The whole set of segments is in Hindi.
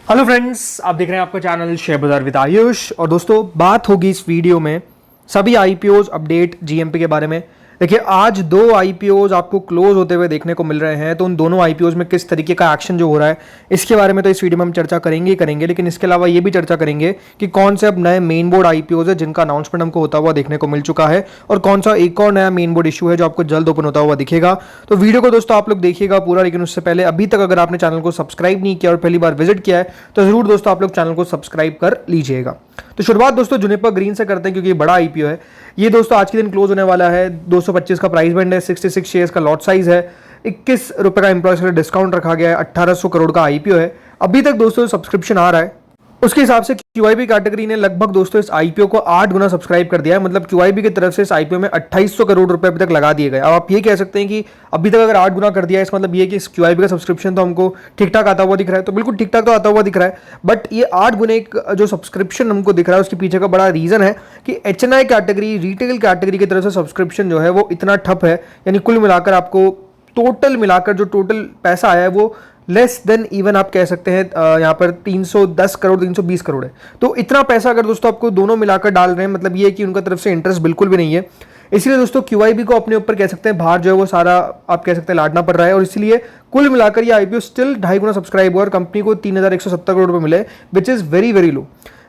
हेलो फ्रेंड्स, आप देख रहे हैं आपका चैनल शेयर बाजार विद आयुष। और दोस्तों, बात होगी इस वीडियो में सभी आईपीओज अपडेट जीएमपी के बारे में। देखिए, आज दो आईपीओज आपको क्लोज होते हुए देखने को मिल रहे हैं, तो उन दोनों आईपीओज में किस तरीके का एक्शन जो हो रहा है इसके बारे में तो इस वीडियो में हम चर्चा करेंगे ही करेंगे। लेकिन इसके अलावा ये भी चर्चा करेंगे कि कौन से अब नए मेन बोर्ड आईपीओज है जिनका अनाउंसमेंट हमको होता हुआ देखने को मिल चुका है, और कौन सा एक और नया मेन बोर्ड इशू है जो आपको जल्द ओपन होता हुआ दिखेगा। तो वीडियो को दोस्तों आप लोग देखिएगा पूरा, लेकिन उससे पहले अभी तक अगर आपने चैनल को सब्सक्राइब नहीं किया और पहली बार विजिट किया है तो जरूर दोस्तों आप लोग चैनल को सब्सक्राइब कर लीजिएगा। तो शुरुआत दोस्तों जुनिपर ग्रीन से करते हैं, क्योंकि ये बड़ा आईपीओ है। ये दोस्तों आज के दिन क्लोज होने वाला है। 225 का प्राइस बैंड है, 66 शेयर्स का लॉट साइज है, 21 रुपए का एम्प्लॉयज का डिस्काउंट रखा गया है, 1800 करोड़ का आईपीओ है। अभी तक दोस्तों सब्सक्रिप्शन आ रहा है, उसके हिसाब से क्यूआईबी कैटेगरी ने लगभग दोस्तों इस आईपीओ को 8 गुना सब्सक्राइब कर दिया है। मतलब क्यूआईबी की तरफ से इस आईपीओ में 2800 करोड़ रुपए अभी तक लगा दिए गए। अब आप ये कह सकते हैं कि अभी तक अगर 8 गुना कर दिया है, इस मतलब ये कि इस क्यूआईबी का सब्सक्रिप्शन तो हमको ठीक ठाक आता हुआ दिख रहा है। तो बिल्कुल ठीक ठाक तो आता हुआ दिख रहा है, बट ये 8 गुने जो सब्सक्रिप्शन हमको दिख रहा है उसके पीछे का बड़ा रीजन है कि एचएनआई कैटेगरी, रिटेल कैटेगरी की तरफ से सब्सक्रिप्शन जो है वो इतना ठप है। यानी कुल मिलाकर आपको टोटल मिलाकर जो टोटल पैसा आया है वो लेस देन इवन आप कह सकते हैं यहाँ पर 310 करोड़ 320 करोड़ है। तो इतना पैसा अगर दोस्तों आपको दोनों मिलाकर डाल रहे हैं, मतलब ये है कि उनका तरफ से इंटरेस्ट बिल्कुल भी नहीं है। इसलिए दोस्तों क्यूआईबी को अपने ऊपर कह सकते हैं भार जो है वो सारा आप कह सकते हैं लादना पड़ रहा है, और इसलिए कुल मिलाकर ये आईपीओ स्टिल 2.5 गुना सब्सक्राइब हुआ और कंपनी को 3170 करोड़ रुपए मिले, which is very very low.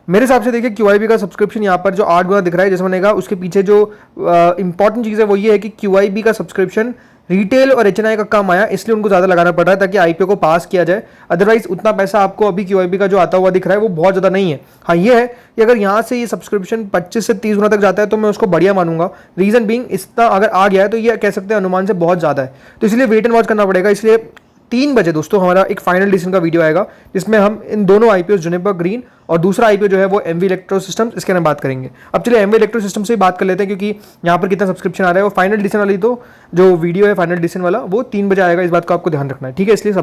मेरे हिसाब से देखिए, क्यूआईबी का सब्सक्रिप्शन यहाँ पर जो 8 गुना दिख रहा है, जैसे मैंने कहा, उसके पीछे जो इंपॉर्टेंट चीज़ है वो ये है कि क्यूआईबी का सब्सक्रिप्शन रिटेल और एचएनआई का कम आया, इसलिए उनको ज़्यादा लगाना पड़ रहा है ताकि आईपीओ को पास किया जाए। अदरवाइज उतना पैसा आपको अभी क्यूआईबी का जो आता हुआ दिख रहा है वो बहुत ज़्यादा नहीं है। हाँ, ये है कि अगर यहाँ से ये सब्सक्रिप्शन 25 से 30 गुना तक जाता है तो मैं उसको बढ़िया मानूंगा। रीजन बीइंग, इतना अगर आ गया है तो ये कह सकते हैं अनुमान से बहुत ज़्यादा है, तो इसलिए वेट एंड वॉच करना पड़ेगा। इसलिए 3 बजे दोस्तों हमारा एक फाइनल डिसीजन का वीडियो आएगा जिसमें हम इन दोनों आईपीओ जुनिपर ग्रीन और दूसरा आईपीओ जो है वो एमवी इलेक्ट्रो सिस्टम्स, इसके बारे में बात करेंगे। अब चलिए एमवी इलेक्ट्रो सिस्टम से बात कर लेते हैं, क्योंकि यहाँ पर कितना सब्सक्रिप्शन आ रहा है। वो फाइनल डिसीजन वाली तो जो वीडियो है फाइनल डिसीजन वाला वो 3 बजे आएगा, इस बात को आपको ध्यान रखना है, ठीक है। इसलिए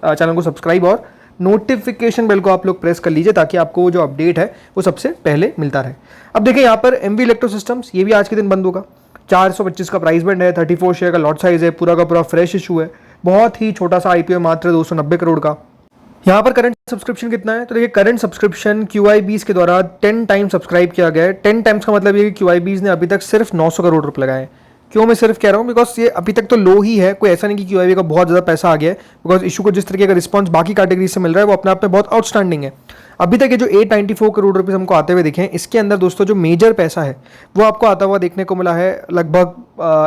चैनल को सब्सक्राइब और नोटिफिकेशन बेल को आप लोग प्रेस कर लीजिए ताकि आपको जो अपडेट है वो सबसे पहले मिलता रहे। अब देखिए, यहाँ पर एमवी इलेक्ट्रो सिस्टम्स ये भी आज के दिन बंद होगा। 425 का प्राइस बैंड है, 34 शेयर का लॉट साइज है, पूरा का पूरा फ्रेश इशू है, बहुत ही छोटा सा आईपीओ, मात्र 290 करोड़ का। यहाँ पर करंट सब्सक्रिप्शन कितना है, तो देखिए करंट सब्सक्रिप्शन क्यूआईबीज के द्वारा 10 टाइम सब्सक्राइब किया गया है। 10 टाइम्स का मतलब ये कि क्यूआईबीज ने अभी तक सिर्फ 900 करोड़ रुपए लगाए। क्यों मैं सिर्फ कह रहा हूँ, बिकॉज ये अभी तक तो लो ही है, कोई ऐसा नहीं कि क्यूआईबी का बहुत ज़्यादा पैसा आ गया है। बिकॉज इशू को जिस तरीके का रिस्पॉन्स बाकी कैटेगरी से मिल रहा है वो अपने आप में बहुत आउटस्टैंडिंग है। अभी तक ये जो 894 करोड़ रुपए हमको आते हुए दिखे हैं, इसके अंदर दोस्तों जो मेजर पैसा है वो आपको आता हुआ देखने को मिला है लगभग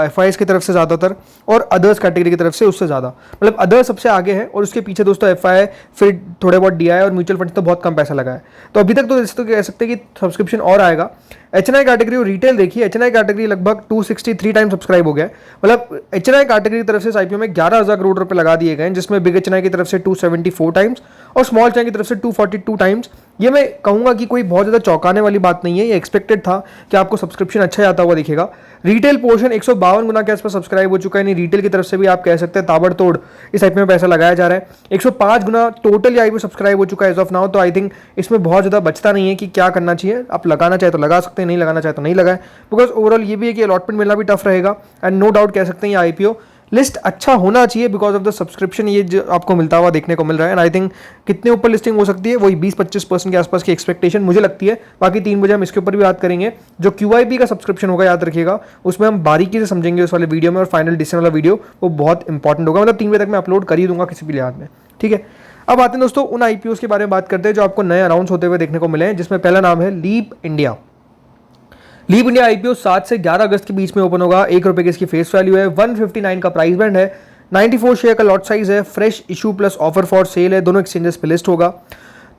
एफआईएस की तरफ से ज़्यादातर और अदर्स कैटेगरी की तरफ से उससे ज़्यादा। मतलब अदर्स सबसे आगे है और उसके पीछे दोस्तों एफआई, फिर थोड़े बहुत डीआई और म्यूचुअल फंड तो बहुत कम पैसा लगा है। तो अभी तक तो इस तो कह सकते हैं कि सब्सक्रिप्शन और आएगा। एचएनआई कैटेगरी और रिटेल देखिए, एचएनआई कैटेगरी लगभग 263 टाइम सब्सक्राइब हो गया है। मतलब एचएनआई कैटेगरी की तरफ से इस आईपीओ में 11,000 करोड़ रुपए लगा दिए गए हैं, जिसमें बिग एचएनआई की तरफ से 274 टाइम्स और स्मॉल एचएनआई की तरफ से 242 टाइम्स। ये मैं कहूंगा कि कोई बहुत ज़्यादा चौंकाने वाली बात नहीं है, ये एक्सपेक्टेड था कि आपको सब्सक्रिप्शन अच्छा जाता हुआ दिखेगा। रिटेल पोर्शन 152 गुना के आसपास सब्सक्राइब हो चुका है, यानी रिटेल की तरफ से भी आप कह सकते हैं ताबड़तोड़ इस आईपीओ में पैसा लगाया जा रहा है। 105 गुना टोटल आईपीओ सब्सक्राइब हो चुका है एज ऑफ नाउ। तो आई थिंक इसमें बहुत ज़्यादा बचता नहीं है कि क्या करना चाहिए। आप लगाना चाहे तो लगा सकते हैं, नहीं लगाना चाहे तो नहीं लगाए। बिकॉज ओवरऑल ये भी है कि अलॉटमेंट मिलना भी टफ रहेगा, एंड नो डाउट कह सकते हैं ये आईपीओ लिस्ट अच्छा होना चाहिए बिकॉज ऑफ द सब्सक्रिप्शन ये जो आपको मिलता हुआ देखने को मिल रहा है। एंड आई थिंक कितने ऊपर लिस्टिंग हो सकती है, वही 20-25% के आसपास की एक्सपेक्टेशन मुझे लगती है। बाकी 3 बजे हम इसके ऊपर भी बात करेंगे। जो क्यूआईबी का सब्सक्रिप्शन होगा याद रखिएगा, उसमें हम बारीकी से समझेंगे उस वाले वीडियो में, और फाइनल डिसीजन वाला वीडियो वो बहुत इंपॉर्टेंट होगा। मतलब 3 बजे तक मैं अपलोड कर ही दूंगा किसी भी लिहाज में, ठीक है। अब आते हैं दोस्तों उन आईपीओ के बारे में बात करते हैं जो आपको नए अनाउंस होते हुए देखने को मिले हैं, जिसमें पहला नाम है Leap India. Leap India IPO 7 से 11 अगस्त के बीच में ओपन होगा। 1 रुपए की इसकी फेस वैल्यू है, 159 का प्राइस बैंड है, 94 शेयर का लॉट साइज है, fresh issue plus offer for sale है, दोनों एक्सचेंजेस पे लिस्ट होगा।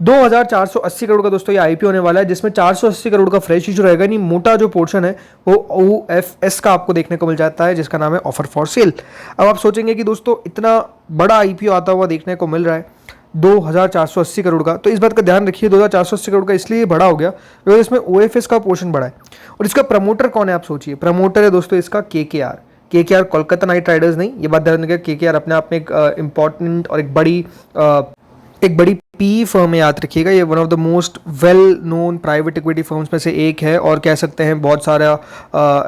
2480 करोड़ का दोस्तों ये आईपीओ होने वाला है, जिसमें 480 करोड़ का फ्रेश इशू रहेगा। नहीं, मोटा जो पोर्शन है वो ओएफएस का आपको देखने को मिल जाता है, जिसका नाम है ऑफर फॉर सेल। अब आप सोचेंगे कि दोस्तों इतना बड़ा आईपीओ आता हुआ देखने को मिल रहा है 2480 करोड़ का, तो इस बात का ध्यान रखिए 2480 करोड़ का इसलिए बड़ा हो गया क्योंकि इसमें ओएफएस का पोर्शन बड़ा है। और इसका प्रमोटर कौन है आप सोचिए, प्रमोटर है दोस्तों इसका केकेआर, कोलकाता नाइट राइडर्स नहीं। ये बात ध्यान रखिएगा, केकेआर अपने आप में एक इंपॉर्टेंट और एक बड़ी पी फर्म है, याद रखिएगा, ये one of the most well known private equity firms में से एक है और कह सकते हैं बहुत सारा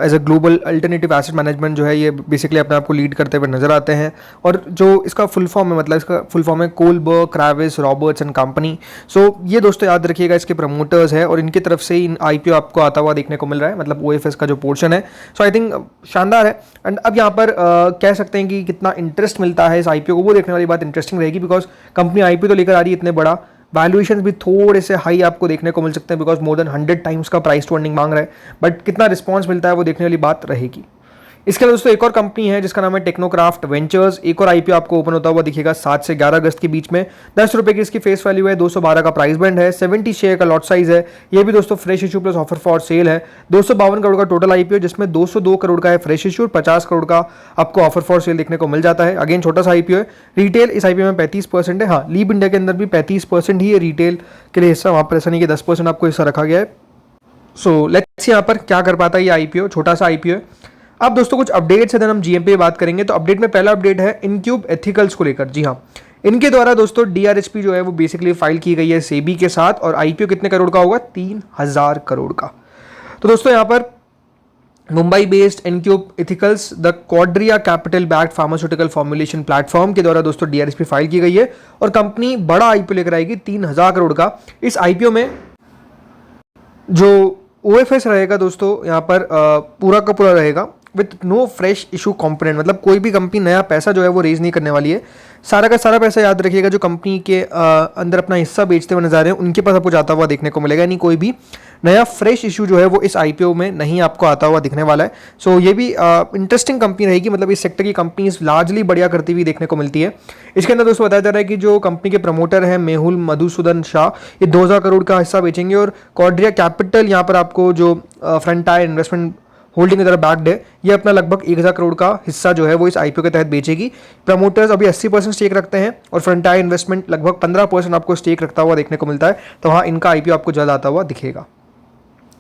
as a global alternative asset management जो है ये बेसिकली अपने आप को लीड करते हुए नजर आते हैं। और जो इसका फुल फॉर्म है, मतलब इसका फुल फॉर्म है कोलबर्ग क्राविस रॉबर्ट्स एंड कंपनी। सो ये दोस्तों याद रखिएगा इसके प्रमोटर्स है और इनकी तरफ से इन आईपीओ आपको आता हुआ देखने को मिल रहा है, मतलब ओएफएस का जो पोर्शन है। सो आई थिंक शानदार है। एंड अब यहाँ पर कह सकते हैं कि कितना इंटरेस्ट मिलता है इस आईपीओ को, वो देखने वाली बात इंटरेस्टिंग रहेगी, बिकॉज कंपनी आईपीओ तो लेकर आ रही है इतने बड़ा, वैल्यूएशन भी थोड़े से हाई आपको देखने को मिल सकते हैं, बिकॉज मोर देन 100 टाइम्स का प्राइस टू अर्निंग मांग रहा है, बट कितना रिस्पॉन्स मिलता है वो देखने वाली बात रहेगी। इसके अलावा दोस्तों एक और कंपनी है जिसका नाम है टेक्नोक्राफ्ट वेंचर्स। एक और आईपीओ आपको ओपन होता हुआ दिखेगा 7 से 11 अगस्त के बीच में। 10 रुपए की इसकी फेस वैल्यू है, 212 का प्राइस बैंड है, 70 शेयर का लॉट साइज है। ये भी दोस्तों fresh issue plus offer for sale है। 252 करोड़ का टोटल आईपीओ, जिसमें 202 करोड़ का है फ्रेश इशू, 50 करोड़ का आपको ऑफर फॉर सेल देखने को मिल जाता है। अगेन छोटा सा आईपीओ है। रिटेल इस आईपीओ में 35% है। हाँ, लीप इंडिया के अंदर भी 35% ही है रिटेल के लिए हिस्सा, वहां पर ऐसा नहीं कि 10% आपको हिस्सा रखा गया है। सो लेट्स यहाँ पर क्या कर पाता है ये आईपीओ, छोटा सा आईपीओ है। अब दोस्तों कुछ अपडेट्स है, देन हम जीएमपी बात करेंगे। तो अपडेट में पहला अपडेट है इनक्यूब एथिकल्स को लेकर। जी हाँ, इनके द्वारा दोस्तों डीआरएचपी जो है वो बेसिकली फाइल की गई है सेबी के साथ, और आईपीओ कितने करोड़ का होगा? 3000 करोड़ का। तो दोस्तों यहाँ पर Mumbai based Incube Ethicals the Quadria Capital backed pharmaceutical formulation platform के द्वारा दोस्तों डीआरएचपी फाइल की गई है, और कंपनी बड़ा आईपीओ लेकर आएगी 3000 करोड़ का। इस आईपीओ में जो ओएफएस रहेगा दोस्तों यहाँ पर पूरा का पूरा रहेगा with no fresh issue component, मतलब कोई भी कंपनी नया पैसा जो है वो रेज नहीं करने वाली है। सारा का सारा पैसा याद रखिएगा जो कंपनी के अंदर अपना हिस्सा बेचते हुए नजर आ रहे हैं उनके पास आपको जाता हुआ देखने को मिलेगा, यानी कोई भी नया फ्रेश इशू जो है वो इस आईपीओ में नहीं आपको आता हुआ दिखने वाला है। सो ये भी इंटरेस्टिंग कंपनी रहेगी, मतलब इस सेक्टर की कंपनीज लार्जली बढ़िया करती हुई देखने को मिलती है। इसके अंदर दोस्तों बताया जा रहा है कि जो कंपनी के प्रमोटर है मेहुल मधुसूदन शाह, ये 2000 करोड़ का हिस्सा बेचेंगे, और क्वाड्रिया कैपिटल यहाँ पर आपको जो फ्रंटायर इन्वेस्टमेंट होल्डिंग की तरह बैक्ड है, ये अपना लगभग 1000 करोड़ का हिस्सा जो है वो इस आईपीओ के तहत बेचेगी। प्रमोटर्स अभी 80% स्टेक रखते हैं और फ्रंटायर इन्वेस्टमेंट लगभग 15% आपको स्टेक रखता हुआ देखने को मिलता है। तो हाँ, इनका आईपीओ आपको जल्द आता हुआ दिखेगा।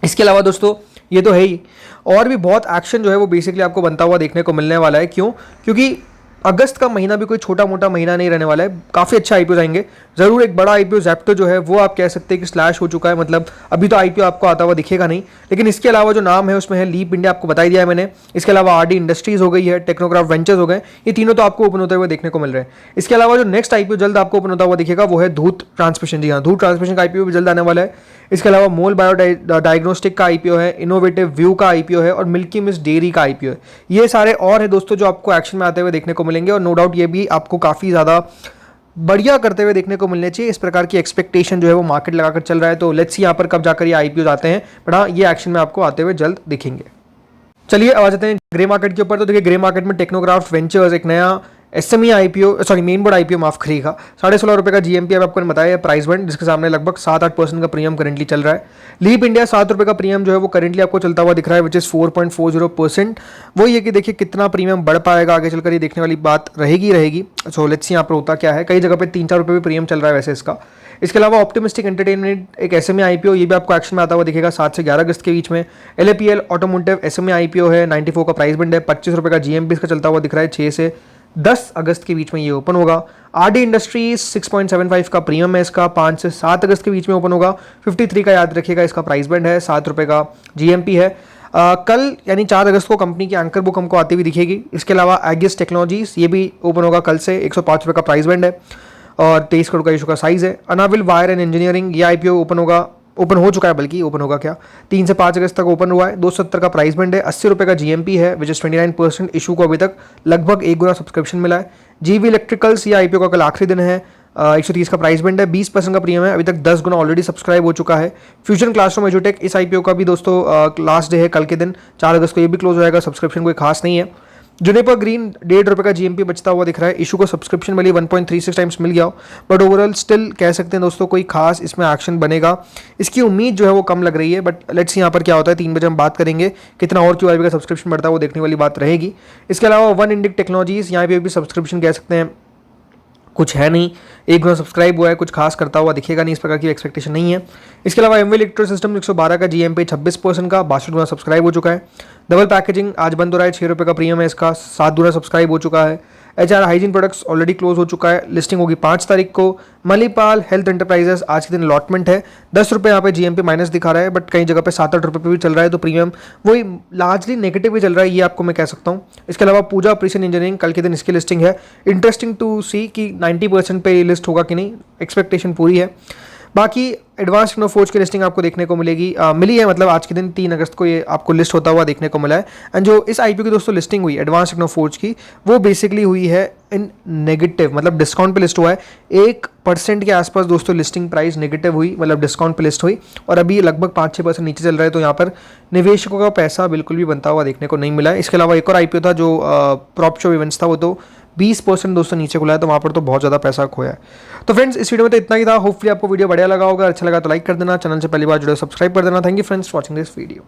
इसके अलावा दोस्तों ये तो है ही, और भी बहुत एक्शन जो है वो बेसिकली आपको बनता हुआ देखने को मिलने वाला है। क्यों? क्योंकि अगस्त का महीना भी कोई छोटा मोटा महीना नहीं रहने वाला है, काफ़ी अच्छा आईपीओ आएंगे। जरूर एक बड़ा आईपीओ ज़ेप्टो जो है वो आप कह सकते हैं कि स्लैश हो चुका है, मतलब अभी तो आईपीओ आपको आता हुआ दिखेगा नहीं, लेकिन इसके अलावा जो नाम है उसमें है लीप इंडिया, आपको बता दिया है मैंने। इसके अलावा आरडी इंडस्ट्रीज हो गई है, टेक्नोक्राफ्ट वेंचर्स हो गए, ये तीनों तो आपको ओपन होते हुए देखने को मिल रहे हैं। इसके अलावा जो नेक्स्ट आईपीओ जल्द आपको ओपन होता हुआ दिखेगा वो है धूत ट्रांसमिशन। जी हाँ, धूत ट्रांसमिशन का आईपीओ भी जल्द आने वाला है। इसके अलावा मोल बायो डायग्नोस्टिक का आईपीओ है, इनोवेटिव व्यू का आईपीओ है, और मिल्की मिस्ट डेयरी का आईपीओ है। ये सारे और है दोस्तों जो आपको एक्शन में आते हुए देखने को मिलेंगे, और नो डाउट ये भी आपको काफ़ी ज़्यादा बढ़िया करते हुए देखने को मिलने चाहिए। इस प्रकार की एक्सपेक्टेशन जो है वो मार्केट लगाकर चल रहा है। तो लेट्स सी यहाँ पर कब जाकर ये आईपीओ आते हैं, बट हाँ, ये एक्शन में आपको आते हुए जल्द दिखेंगे। चलिए अब आ जाते हैं ग्रे मार्केट के ऊपर। तो देखिए, ग्रे मार्केट में टेक्नोक्राफ्ट वेंचर्स एक नया SME IPO, sorry main board IPO माफ करिएगा, 16.5 रुपये का जीएमपी अब आपको बताया प्राइस बैंड, जिसके सामने लगभग 7-8% का प्रीमियम करंटली चल रहा है। लीप इंडिया 7 रुपये का प्रीमियम जो है वो करंटली आपको चलता हुआ दिख रहा है, विच इज 4.40%। वही है कि देखिए कितना प्रीमियम बढ़ पाएगा आगे चलकर, ये देखने वाली बात रहेगी। सो लेट्स सी यहाँ पर होता क्या है। कई जगह पे 3-4 रुपये भी प्रीमियम चल रहा है वैसे इसका। इसके अलावा ऑप्टिमिस्टिक एंटरटेनमेंट एक एसएमई आईपीओ, ये भी आपको एक्शन में आता हुआ दिखेगा 7 से 11 अगस्त के बीच में। एलएपीएल ऑटोमोटिव एसएमई आईपीओ है, 94 का प्राइस बैंड है, 25 रुपये का जीएमपी इसका चलता हुआ दिख रहा है। 6 से 10 अगस्त के बीच में ये ओपन होगा। आरडी इंडस्ट्रीज 6.75 का प्रीमियम है इसका, 5 से 7 अगस्त के बीच में ओपन होगा। 53 का याद रखिएगा इसका प्राइस बैंड है, 7 रुपये का जीएमपी है। कल यानी 4 अगस्त को कंपनी की एंकर बुक हमको आती हुई दिखेगी। इसके अलावा एगिस टेक्नोलॉजीज ये भी ओपन होगा कल से, 105 रुपये का प्राइस बैंड है और 23 करोड़ का इशू का साइज है। अनाविल वायर एंड इंजीनियरिंग ये आईपीओ ओपन हो चुका है, बल्कि ओपन होगा क्या, 3 से 5 अगस्त तक ओपन हुआ है। 270 का प्राइस बैंड है, 80 रुपये का जीएमपी है, विच इज 29%। इशू को अभी तक लगभग 1 गुना सब्सक्रिप्शन मिला है। जीवी इलेक्ट्रिकल्स ये आईपीओ का कल आखिरी दिन है, 130 का प्राइस बैंड है, 20% का प्रीमियम है, अभी तक 10 गुना ऑलरेडी सब्सक्राइब हो चुका है। फ्यूजन क्लासरूम एजुटेक इस आईपीओ का भी दोस्तों लास्ट डे है कल के दिन 4 अगस्त को, ये भी क्लोज हो जाएगा। सब्सक्रिप्शन कोई खास नहीं है। जुनिपर ग्रीन 1.5 रुपये का जीएमपी बचता हुआ दिख रहा है। इशू को सब्सक्रिप्शन वाली 1.36 टाइम्स मिल गया हो, बट ओवरऑल स्टिल कह सकते हैं दोस्तों कोई खास इसमें एक्शन बनेगा, इसकी उम्मीद जो है वो कम लग रही है। बट लेट्स यहाँ पर क्या होता है, 3 बजे हम बात करेंगे कितना और क्यूआईबी का सब्सक्रिप्शन बढ़ता है, वो देखने वाली बात रहेगी। इसके अलावा वन इंडिक टेक्नोलॉजीज यहाँ पे भी सब्सक्रिप्शन कह सकते हैं कुछ है नहीं, 1 गुना सब्सक्राइब हुआ है, कुछ खास करता हुआ दिखेगा नहीं, इस प्रकार की एक्सपेक्टेशन नहीं है। इसके अलावा एमवी इलेक्ट्रो सिस्टम 112 का जीएमपी 26% का 62 गुना सब्सक्राइब हो चुका है। डबल पैकेजिंग आज बंद हो रहा है, 6 रुपये का प्रीमियम है इसका, 7 गुना सब्सक्राइब हो चुका है। HR hygiene products already close हो चुका है, लिस्टिंग होगी 5 तारीख को। मणिपाल हेल्थ एंटरप्राइजेस आज के दिन अलॉटमेंट है, 10 रुपये यहाँ पे GMP माइनस दिखा रहा है, बट कई जगह पे 7-8 रुपये पे भी चल रहा है, तो प्रीमियम वही लार्जली नेगेटिव भी चल रहा है, ये आपको मैं कह सकता हूँ। इसके अलावा पूजा प्रिसिजन इंजीनियरिंग कल के दिन इसकी लिस्टिंग है, इंटरेस्टिंग टू सी कि 90% पे लिस्ट होगा कि नहीं, एक्सपेक्टेशन पूरी है। बाकी एडवांस टेक्नोफोर्ज की लिस्टिंग आपको देखने को मिली है, मतलब आज के दिन 3 अगस्त को ये आपको लिस्ट होता हुआ देखने को मिला है। एंड जो इस IPO की दोस्तों लिस्टिंग हुई एडवांस टेक्नोफोर्ज की, वो बेसिकली हुई है इन नेगेटिव, मतलब डिस्काउंट पे लिस्ट हुआ है। 1% के आसपास दोस्तों लिस्टिंग प्राइस नेगेटिव हुई, मतलब डिस्काउंट पे लिस्ट हुई, और अभी लगभग 5-6% नीचे चल रहा है, तो यहाँ पर निवेशकों का पैसा बिल्कुल भी बनता हुआ देखने को नहीं मिला है। इसके अलावा एक और IPO था जो प्रॉप शो इवेंट्स था, वो तो 20% दोस्तों नीचे खुला है, तो वहाँ पर तो बहुत ज़्यादा पैसा खोया है। तो फ्रेंड्स इस वीडियो में तो इतना ही था, होपफुली आपको वीडियो बढ़िया लगा होगा, अच्छा लगा तो लाइक कर देना, चैनल से पहली बार जुड़े सब्सक्राइब कर देना। Thank you friends watching this video.